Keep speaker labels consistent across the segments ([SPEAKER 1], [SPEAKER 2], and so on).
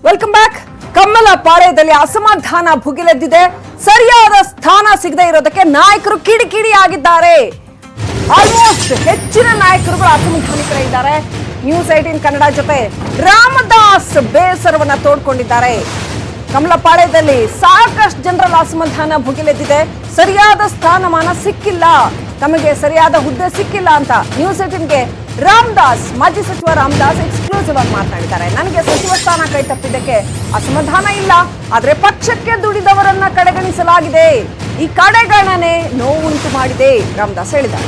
[SPEAKER 1] Welcome back. ಕಮ್ಮಲ ಪಾಳ್ಯದಲ್ಲಿ ಅಸಮಾಧಾನ ಭುಗಿಲೆದ್ದಿದೆ. ಸರಿಯಾದ ಸ್ಥಾನ ಸಿಗದೆ ಇರೋದಕ್ಕೆ ನಾಯಕರು ಕಿಡಿಕಿಡಿಯಾಗಿದ್ದಾರೆ. ಆಲ್ಮೋಸ್ಟ್ ಹೆಚ್ಚಿನ ನಾಯಕರುಗಳು ಅಸಮಾಧಾನಿತರಾಗಿದ್ದಾರೆ. ನ್ಯೂಸ್ 18 ಕನ್ನಡ ಜೊತೆ ರಾಮದಾಸ್ ಬೇಸರವನ್ನ ತೋಡ್ಕೊಂಡಿದ್ದಾರೆ. ಕಮಲಪಾಳ್ಯದಲ್ಲಿ ಸಾಕಷ್ಟು ಜನರಲ್ಲ ಅಸಮಾಧಾನ ಭುಗಿಲೆದ್ದಿದೆ. ಸರಿಯಾದ ಸ್ಥಾನಮಾನ ಸಿಕ್ಕಿಲ್ಲ, ತಮಗೆ ಸರಿಯಾದ ಹುದ್ದೆ ಸಿಕ್ಕಿಲ್ಲ ಅಂತ ನ್ಯೂಸ್ 18ಗೆ ರಾಮದಾಸ್, ಮಾಜಿ ಸಚಿವ ರಾಮದಾಸ್ ಎಕ್ಸ್ಕ್ಲೂಸಿವ್ ಆಗಿ ಮಾತನಾಡಿದ್ದಾರೆ. ನನಗೆ ಸಚಿವ ಸ್ಥಾನ ಕೈ ತಪ್ಪಿದ್ದಕ್ಕೆ ಅಸಮಾಧಾನ ಇಲ್ಲ, ಆದ್ರೆ ಪಕ್ಷಕ್ಕೆ ದುಡಿದವರನ್ನ ಕಡೆಗಣಿಸಲಾಗಿದೆ. ಈ ಕಡೆಗಣನೆ ನೋವುಂಟು ಮಾಡಿದೆ, ರಾಮದಾಸ್ ಹೇಳಿದ್ದಾರೆ.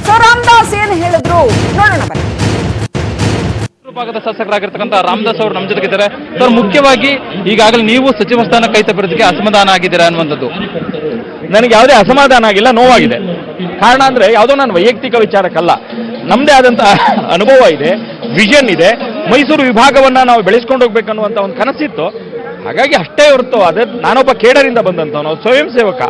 [SPEAKER 1] ಸೊ ರಾಮದಾಸ್ ಏನ್ ಹೇಳಿದ್ರು ನೋಡೋಣ ಬನ್ನಿ.
[SPEAKER 2] ಭಾಗದ ಶಾಸಕರಾಗಿರ್ತಕ್ಕಂಥ ರಾಮದಾಸ್ ಅವರು ನಮ್ಮ ಜೊತೆಗಿದ್ದಾರೆ. ಸರ್, ಮುಖ್ಯವಾಗಿ ಈಗಾಗಲೇ ನೀವು ಸಚಿವ ಸ್ಥಾನ ಕೈ ತಪ್ಪಿರೋದಕ್ಕೆ ಅಸಮಾಧಾನ ಆಗಿದ್ದೀರಾ ಅನ್ನುವಂಥದ್ದು.
[SPEAKER 3] ನನಗೆ ಯಾವುದೇ ಅಸಮಾಧಾನ ಆಗಿಲ್ಲ, ನೋವಾಗಿದೆ. ಕಾರಣ ಅಂದ್ರೆ ಯಾವುದೋ ನನ್ನ ವೈಯಕ್ತಿಕ ವಿಚಾರಕ್ಕಲ್ಲ, ನಮ್ಮದೇ ಆದಂತಹ ಅನುಭವ ಇದೆ, ವಿಷನ್ ಇದೆ. ಮೈಸೂರು ವಿಭಾಗವನ್ನ ನಾವು ಬೆಳೆಸ್ಕೊಂಡು ಹೋಗ್ಬೇಕನ್ನುವಂಥ ಒಂದು ಕನಸಿತ್ತು. ಹಾಗಾಗಿ ಅಷ್ಟೇ ಹೊರತು ಅದೇ ನಾನೊಬ್ಬ ಕೇಡರಿಂದ ಬಂದಂಥವನು, ಸ್ವಯಂ ಸೇವಕ.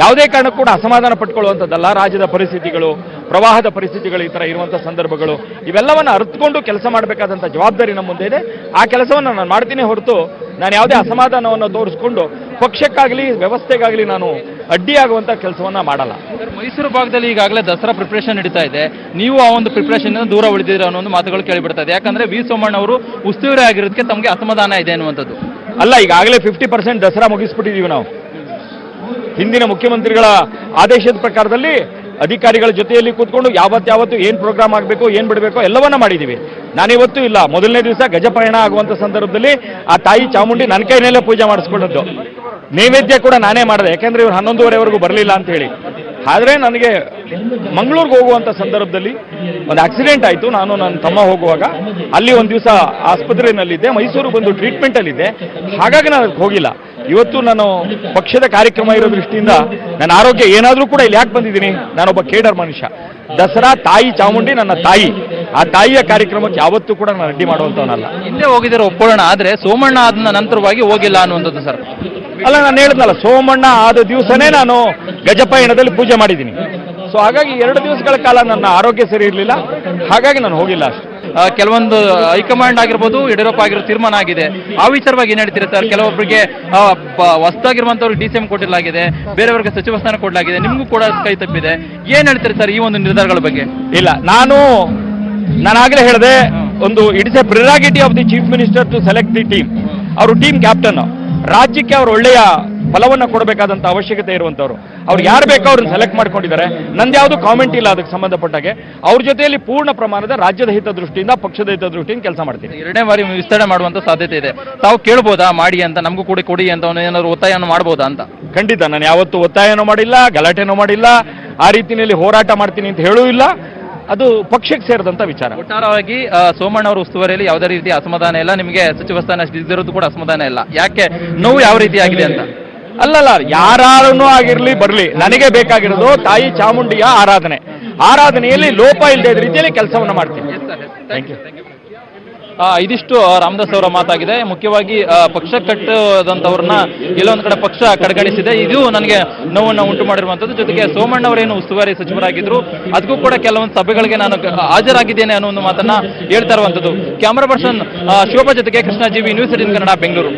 [SPEAKER 3] ಯಾವುದೇ ಕಾರಣಕ್ಕೂ ಕೂಡ ಅಸಮಾಧಾನ ಪಟ್ಕೊಳ್ಳುವಂಥದ್ದಲ್ಲ. ರಾಜ್ಯದ ಪರಿಸ್ಥಿತಿಗಳು, ಪ್ರವಾಹದ ಪರಿಸ್ಥಿತಿಗಳು, ಈ ಥರ ಇರುವಂಥ ಸಂದರ್ಭಗಳು, ಇವೆಲ್ಲವನ್ನು ಅರಿತುಕೊಂಡು ಕೆಲಸ ಮಾಡಬೇಕಾದಂಥ ಜವಾಬ್ದಾರಿ ನಮ್ಮ ಮುಂದೆ ಇದೆ. ಆ ಕೆಲಸವನ್ನು ನಾನು ಮಾಡ್ತೀನಿ ಹೊರತು ನಾನು ಯಾವುದೇ ಅಸಮಾಧಾನವನ್ನು ತೋರಿಸ್ಕೊಂಡು ಪಕ್ಷಕ್ಕಾಗಲಿ ವ್ಯವಸ್ಥೆಗಾಗಲಿ ನಾನು ಅಡ್ಡಿಯಾಗುವಂಥ ಕೆಲಸವನ್ನು ಮಾಡಲ್ಲ.
[SPEAKER 2] ಮೈಸೂರು ಭಾಗದಲ್ಲಿ ಈಗಾಗಲೇ ದಸರಾ ಪ್ರಿಪರೇಷನ್ ನಡೀತಾ ಇದೆ. ನೀವು ಆ ಒಂದು ಪ್ರಿಪರೇಷನ್ ದೂರ ಉಳಿದಿದ್ದೀರಾ ಅನ್ನೋ ಒಂದು ಮಾತುಗಳು ಕೇಳಿಬಿಡ್ತಾ ಇದೆ. ಯಾಕಂದ್ರೆ ವಿ ಸೋಮಣ್ಣ ಅವರು ಉಸ್ತುವಾರಿ ಆಗಿರೋದಕ್ಕೆ ತಮಗೆ ಅಸಮಾಧಾನ ಇದೆ ಅನ್ನುವಂಥದ್ದು.
[SPEAKER 3] ಅಲ್ಲ, ಈಗಾಗಲೇ 50% ದಸರಾ ಮುಗಿಸ್ಬಿಟ್ಟಿದ್ದೀವಿ ನಾವು. ಹಿಂದಿನ ಮುಖ್ಯಮಂತ್ರಿಗಳ ಆದೇಶದ ಪ್ರಕಾರದಲ್ಲಿ ಅಧಿಕಾರಿಗಳ ಜೊತೆಯಲ್ಲಿ ಕೂತ್ಕೊಂಡು ಯಾವತ್ತು ಏನು ಪ್ರೋಗ್ರಾಮ್ ಆಗಬೇಕು, ಏನು ಬಿಡಬೇಕು ಎಲ್ಲವನ್ನ ಮಾಡಿದ್ದೀವಿ. ನಾನಿವತ್ತು ಇಲ್ಲ, ಮೊದಲನೇ ದಿವಸ ಗಜಪಯಣ ಆಗುವಂಥ ಸಂದರ್ಭದಲ್ಲಿ ಆ ತಾಯಿ ಚಾಮುಂಡಿ ನನ್ನ ಕೈನಲ್ಲೇ ಪೂಜೆ ಮಾಡಿಸ್ಕೊಂಡದ್ದು. ನೈವೇದ್ಯ ಕೂಡ ನಾನೇ ಮಾಡಿದೆ, ಯಾಕೆಂದ್ರೆ ಇವರು 11:30ವರೆಗೂ ಬರಲಿಲ್ಲ ಅಂತ ಹೇಳಿ. ಆದರೆ ನನಗೆ ಮಂಗಳೂರಿಗೆ ಹೋಗುವಂಥ ಸಂದರ್ಭದಲ್ಲಿ ಒಂದು ಆಕ್ಸಿಡೆಂಟ್ ಆಯಿತು. ನಾನು ನನ್ನ ತಮ್ಮ ಹೋಗುವಾಗ ಅಲ್ಲಿ ಒಂದು ದಿವಸ ಆಸ್ಪತ್ರೆಯಲ್ಲಿದ್ದೆ, ಮೈಸೂರು ಬಂದು ಟ್ರೀಟ್ಮೆಂಟಲ್ಲಿದ್ದೆ. ಹಾಗಾಗಿ ನಾನು ಅದಕ್ಕೆ ಹೋಗಿಲ್ಲ. ಇವತ್ತು ನಾನು ಪಕ್ಷದ ಕಾರ್ಯಕ್ರಮ ಇರೋ ದೃಷ್ಟಿಯಿಂದ ನನ್ನ ಆರೋಗ್ಯ ಏನಾದರೂ ಕೂಡ ಇಲ್ಲಿ ಯಾಕೆ ಬಂದಿದ್ದೀನಿ, ನಾನೊಬ್ಬ ಕೇಡರ್ ಮನುಷ್ಯ. ದಸರಾ ತಾಯಿ ಚಾಮುಂಡಿ ನನ್ನ ತಾಯಿ, ಆ ತಾಯಿಯ ಕಾರ್ಯಕ್ರಮಕ್ಕೆ ಯಾವತ್ತೂ ಕೂಡ ನಾನು ಅಡ್ಡಿ ಮಾಡುವಂಥವನಲ್ಲ.
[SPEAKER 2] ಹಿಂದೆ ಹೋಗಿದ್ದಾರೆ ಒಪ್ಪೋಣ, ಆದರೆ ಸೋಮಣ್ಣ ಆದ ನಂತರವಾಗಿ ಹೋಗಿಲ್ಲ ಅನ್ನುವಂಥದ್ದು ಸರ್.
[SPEAKER 3] ಅಲ್ಲ, ನಾನು ಹೇಳಿದ್ನಲ್ಲ, ಸೋಮಣ್ಣ ಆದ ದಿವಸನೇ ನಾನು ಗಜಪಯಣದಲ್ಲಿ ಪೂಜೆ ಮಾಡಿದ್ದೀನಿ. ಸೊ ಹಾಗಾಗಿ 2 ದಿವಸಗಳ ಕಾಲ ನನ್ನ ಆರೋಗ್ಯ ಸರಿ ಇರಲಿಲ್ಲ, ಹಾಗಾಗಿ ನಾನು ಹೋಗಿಲ್ಲ ಅಷ್ಟೇ.
[SPEAKER 2] ಕೆಲವೊಂದು ಹೈಕಮಾಂಡ್ ಆಗಿರ್ಬೋದು, ಯಡಿಯೂರಪ್ಪ ಆಗಿರೋ ತೀರ್ಮಾನ ಆಗಿದೆ. ಆ ವಿಚಾರವಾಗಿ ಏನು ಹೇಳ್ತೀರಾ ಸರ್? ಕೆಲವೊಬ್ಬರಿಗೆ ಹೊಸದಾಗಿರುವಂಥವ್ರಿಗೆ DCM ಕೊಟ್ಟಿರಲಾಗಿದೆ, ಬೇರೆಯವರಿಗೆ ಸಚಿವ ಸ್ಥಾನ ಕೊಡಲಾಗಿದೆ, ನಿಮಗೂ ಕೂಡ ಕೈ ತಪ್ಪಿದೆ. ಏನು ಹೇಳ್ತೀರಿ ಸರ್ ಈ ಒಂದು ನಿರ್ಧಾರಗಳ ಬಗ್ಗೆ?
[SPEAKER 3] ಇಲ್ಲ, ನಾನಾಗಲೇ ಹೇಳಿದೆ, ಒಂದು it's a prerogative of the chief minister to select the team. ಅವರು ಟೀಮ್ ಕ್ಯಾಪ್ಟನ್, ರಾಜ್ಯಕ್ಕೆ ಅವರು ಒಳ್ಳೆಯ ಫಲವನ್ನು ಕೊಡಬೇಕಾದಂಥ ಅವಶ್ಯಕತೆ ಇರುವಂಥವ್ರು. ಅವ್ರು ಯಾರು ಬೇಕೋ ಅವ್ರನ್ನ ಸೆಲೆಕ್ಟ್ ಮಾಡ್ಕೊಂಡಿದ್ದಾರೆ. ನಂದು ಯಾವುದು ಕಾಮೆಂಟ್ ಇಲ್ಲ ಅದಕ್ಕೆ ಸಂಬಂಧಪಟ್ಟಾಗೆ. ಅವ್ರ ಜೊತೆಯಲ್ಲಿ ಪೂರ್ಣ ಪ್ರಮಾಣದ ರಾಜ್ಯದ ಹಿತದೃಷ್ಟಿಯಿಂದ, ಪಕ್ಷದ ಹಿತದೃಷ್ಟಿಯಿಂದ ಕೆಲಸ ಮಾಡ್ತೀನಿ.
[SPEAKER 2] 2ನೇ ಬಾರಿ ವಿಸ್ತರಣೆ ಮಾಡುವಂಥ ಸಾಧ್ಯತೆ ಇದೆ. ತಾವು ಕೇಳ್ಬೋದಾ ಮಾಡಿ ಅಂತ, ನಮಗೂ ಕೂಡ ಕೊಡಿ ಅಂತ ಏನಾದ್ರು ಒತ್ತಾಯನ ಮಾಡ್ಬೋದಾ ಅಂತ?
[SPEAKER 3] ಖಂಡಿತ, ನಾನು ಯಾವತ್ತೂ ಒತ್ತಾಯನೂ ಮಾಡಿಲ್ಲ, ಗಲಾಟೆನೂ ಮಾಡಿಲ್ಲ, ಆ ರೀತಿಯಲ್ಲಿ ಹೋರಾಟ ಮಾಡ್ತೀನಿ ಅಂತ ಹೇಳೂ ಇಲ್ಲ. ಅದು ಪಕ್ಷಕ್ಕೆ ಸೇರಿದಂಥ ವಿಚಾರ.
[SPEAKER 2] ಒಟ್ಟಾರವಾಗಿ ಸೋಮಣ್ಣ ಅವರ ಉಸ್ತುವಾರಿಯಲ್ಲಿ ಯಾವುದೇ ರೀತಿ ಅಸಮಾಧಾನ ಇಲ್ಲ, ನಿಮಗೆ ಸಚಿವ ಸ್ಥಾನ ಇದ್ದಿರೋದು ಕೂಡ ಅಸಮಾಧಾನ ಇಲ್ಲ. ಯಾಕೆ, ನೋವು ಯಾವ ರೀತಿ ಆಗಿದೆ ಅಂತ?
[SPEAKER 3] ಅಲ್ಲಲ್ಲ, ಯಾರನ್ನೂ ಆಗಿರ್ಲಿ ಬರಲಿ, ನನಗೆ ಬೇಕಾಗಿರೋದು ತಾಯಿ ಚಾಮುಂಡಿಯ ಆರಾಧನೆಯಲ್ಲಿ ಲೋಪ ಇಲ್ಲದೆ ರೀತಿಯಲ್ಲಿ ಕೆಲಸವನ್ನು ಮಾಡ್ತೀನಿ. Thank you.
[SPEAKER 2] ಇದಿಷ್ಟು ರಾಮದಾಸ್ ಅವರ ಮಾತಾಗಿದೆ. ಮುಖ್ಯವಾಗಿ ಪಕ್ಷ ಕಟ್ಟದಂಥವ್ರನ್ನ ಎಲ್ಲೊಂದು ಕಡೆ ಪಕ್ಷ ಕಡೆಗಣಿಸಿದೆ, ಇದು ನನಗೆ ನೋವನ್ನು ಉಂಟು ಮಾಡಿರುವಂಥದ್ದು. ಜೊತೆಗೆ ಸೋಮಣ್ಣ ಅವರೇನು ಉಸ್ತುವಾರಿ ಸಚಿವರಾಗಿದ್ರು, ಅದಕ್ಕೂ ಕೂಡ ಕೆಲವೊಂದು ಸಭೆಗಳಿಗೆ ನಾನು ಹಾಜರಾಗಿದ್ದೇನೆ ಅನ್ನೋ ಒಂದು ಮಾತನ್ನ ಹೇಳ್ತಾ ಇರುವಂಥದ್ದು. ಕ್ಯಾಮರಾ ಪರ್ಸನ್ ಶೋಭಾ ಜೊತೆಗೆ ಕೃಷ್ಣ, ಜಿವಿ, ನ್ಯೂಸ್ 18 ಕನ್ನಡ, ಬೆಂಗಳೂರು.